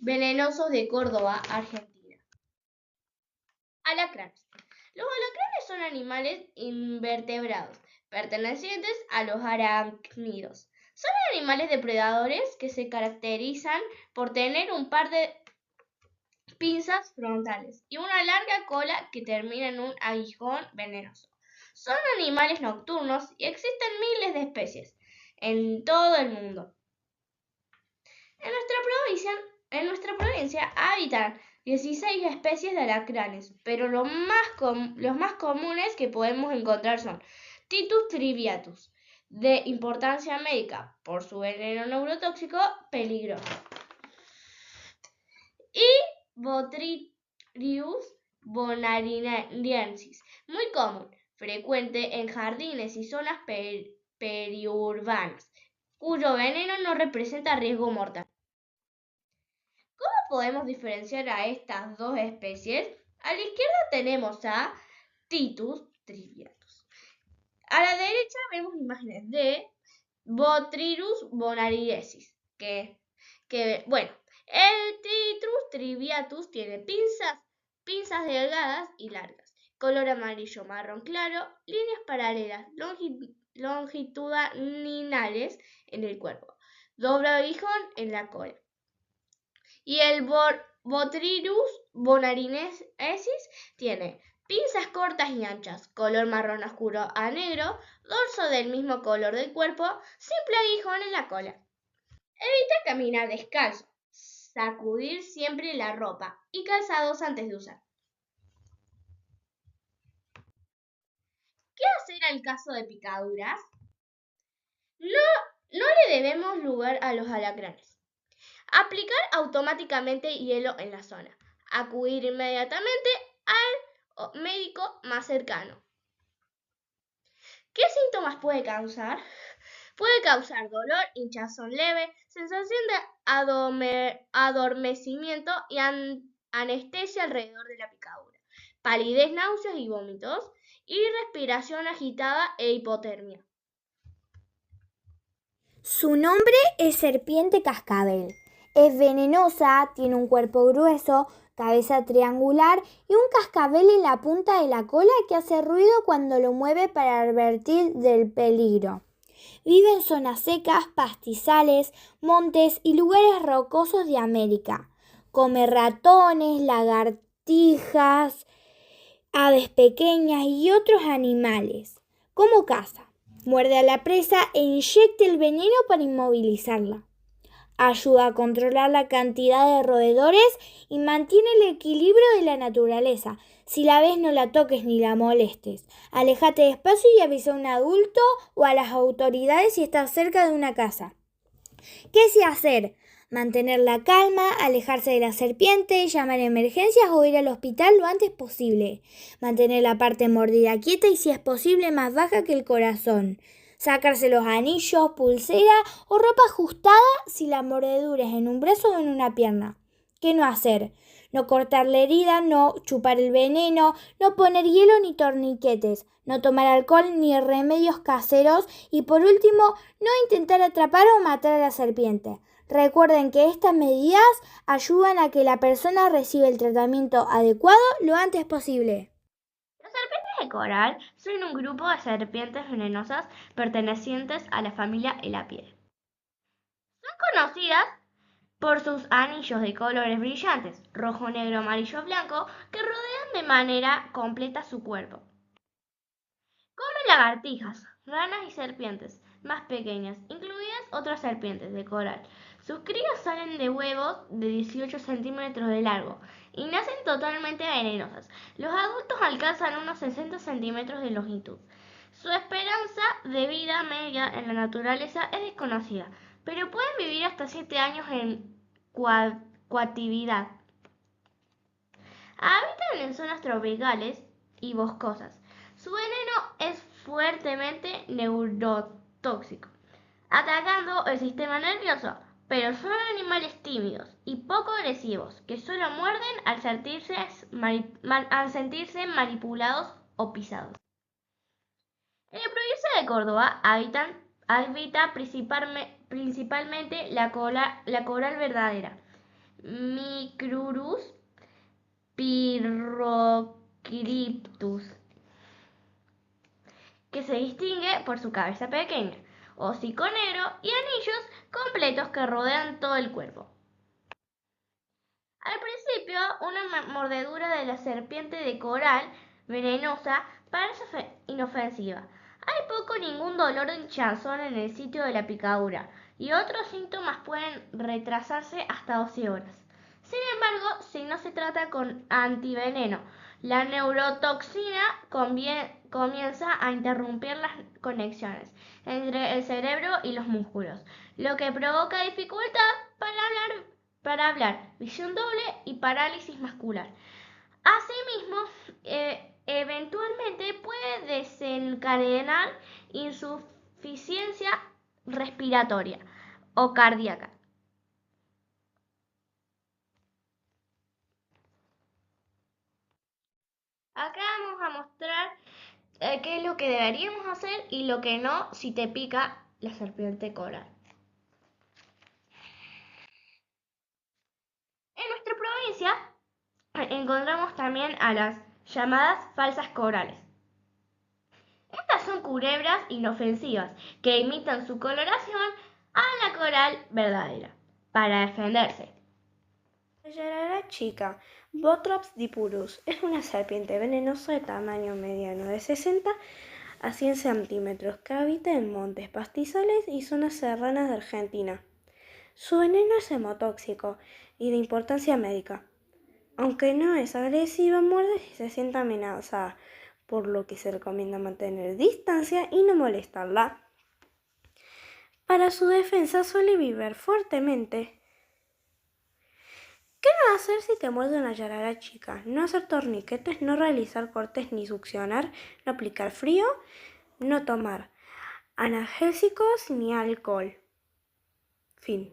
venenosos de Córdoba, Argentina. Alacranes. Los alacranes son animales invertebrados, pertenecientes a los arácnidos. Son animales depredadores que se caracterizan por tener un par de pinzas frontales y una larga cola que termina en un aguijón venenoso. Son animales nocturnos y existen miles de especies en todo el mundo. En nuestra provincia habitan 16 especies de alacranes, pero los más comunes que podemos encontrar son Titus triviatus, de importancia médica por su veneno neurotóxico peligroso, y Botrytis bonariensis, muy común, frecuente en jardines y zonas periurbanas, cuyo veneno no representa riesgo mortal. ¿Cómo podemos diferenciar a estas dos especies? A la izquierda tenemos a Titus triviatus. A la derecha vemos imágenes de Botrytis bonariensis, el Titus triviatus tiene pinzas delgadas y largas, color amarillo marrón claro, líneas paralelas longitudinales en el cuerpo, doble aguijón en la cola. Y el Botrytis bonariensis tiene pinzas cortas y anchas, color marrón oscuro a negro, dorso del mismo color del cuerpo, simple aguijón en la cola. Evita caminar descalzo, sacudir siempre la ropa y calzados antes de usar. ¿Qué hacer en caso de picaduras? No le debemos lugar a los alacranes. Aplicar automáticamente hielo en la zona. Acudir inmediatamente al médico más cercano. ¿Qué síntomas puede causar? Puede causar dolor, hinchazón leve, sensación de adormecimiento y anestesia alrededor de la picadura, palidez, náuseas y vómitos, y respiración agitada e hipotermia. Su nombre es serpiente cascabel. Es venenosa, tiene un cuerpo grueso, cabeza triangular y un cascabel en la punta de la cola que hace ruido cuando lo mueve para advertir del peligro. Vive en zonas secas, pastizales, montes y lugares rocosos de América. Come ratones, lagartijas, aves pequeñas y otros animales. Como caza. Muerde a la presa e inyecta el veneno para inmovilizarla. Ayuda a controlar la cantidad de roedores y mantiene el equilibrio de la naturaleza. Si la ves, no la toques ni la molestes. Aléjate despacio y avisa a un adulto o a las autoridades si estás cerca de una casa. ¿Qué se hacer? Mantener la calma, alejarse de la serpiente, llamar a emergencias o ir al hospital lo antes posible. Mantener la parte mordida quieta y si es posible más baja que el corazón. Sacarse los anillos, pulsera o ropa ajustada si la mordedura es en un brazo o en una pierna. ¿Qué no hacer? No cortar la herida, no chupar el veneno, no poner hielo ni torniquetes, no tomar alcohol ni remedios caseros y por último, no intentar atrapar o matar a la serpiente. Recuerden que estas medidas ayudan a que la persona reciba el tratamiento adecuado lo antes posible. Las serpientes de coral son un grupo de serpientes venenosas pertenecientes a la familia Elapidae. Son conocidas por sus anillos de colores brillantes, rojo, negro, amarillo, blanco, que rodean de manera completa su cuerpo. Come lagartijas, ranas y serpientes más pequeñas, incluidas otras serpientes de coral. Sus crías salen de huevos de 18 centímetros de largo y nacen totalmente venenosas. Los adultos alcanzan unos 60 centímetros de longitud. Su esperanza de vida media en la naturaleza es desconocida, pero pueden vivir hasta 7 años en cautividad. Habitan en zonas tropicales y boscosas. Su veneno es fuertemente neurotóxico, atacando el sistema nervioso, pero son animales tímidos y poco agresivos que solo muerden al sentirse manipulados o pisados. En la provincia de Córdoba habita principalmente la coral verdadera, Micrurus pyrrhocryptus, que se distingue por su cabeza pequeña, hocico negro y anillos completos que rodean todo el cuerpo. Al principio, una mordedura de la serpiente de coral venenosa parece inofensiva. Hay poco o ningún dolor o hinchazón en el sitio de la picadura y otros síntomas pueden retrasarse hasta 12 horas. Sin embargo, si no se trata con antiveneno, la neurotoxina comienza a interrumpir las conexiones entre el cerebro y los músculos, lo que provoca dificultad para hablar, visión doble y parálisis muscular. Asimismo, eventualmente puede desencadenar insuficiencia respiratoria o cardíaca. Acá vamos a mostrar qué es lo que deberíamos hacer y lo que no si te pica la serpiente coral. En nuestra provincia encontramos también a las llamadas falsas corales. Estas son culebras inofensivas que imitan su coloración a la coral verdadera para defenderse. La yarará chica, Botrops dipurus, es una serpiente venenosa de tamaño mediano de 60 a 100 centímetros que habita en montes, pastizales y zonas serranas de Argentina. Su veneno es hemotóxico y de importancia médica. Aunque no es agresiva, muerde si se siente amenazada, por lo que se recomienda mantener distancia y no molestarla. Para su defensa suele vibrar fuertemente. ¿Qué no hacer si te muerde una yarará chica? No hacer torniquetes, no realizar cortes ni succionar, no aplicar frío, no tomar analgésicos ni alcohol. Fin.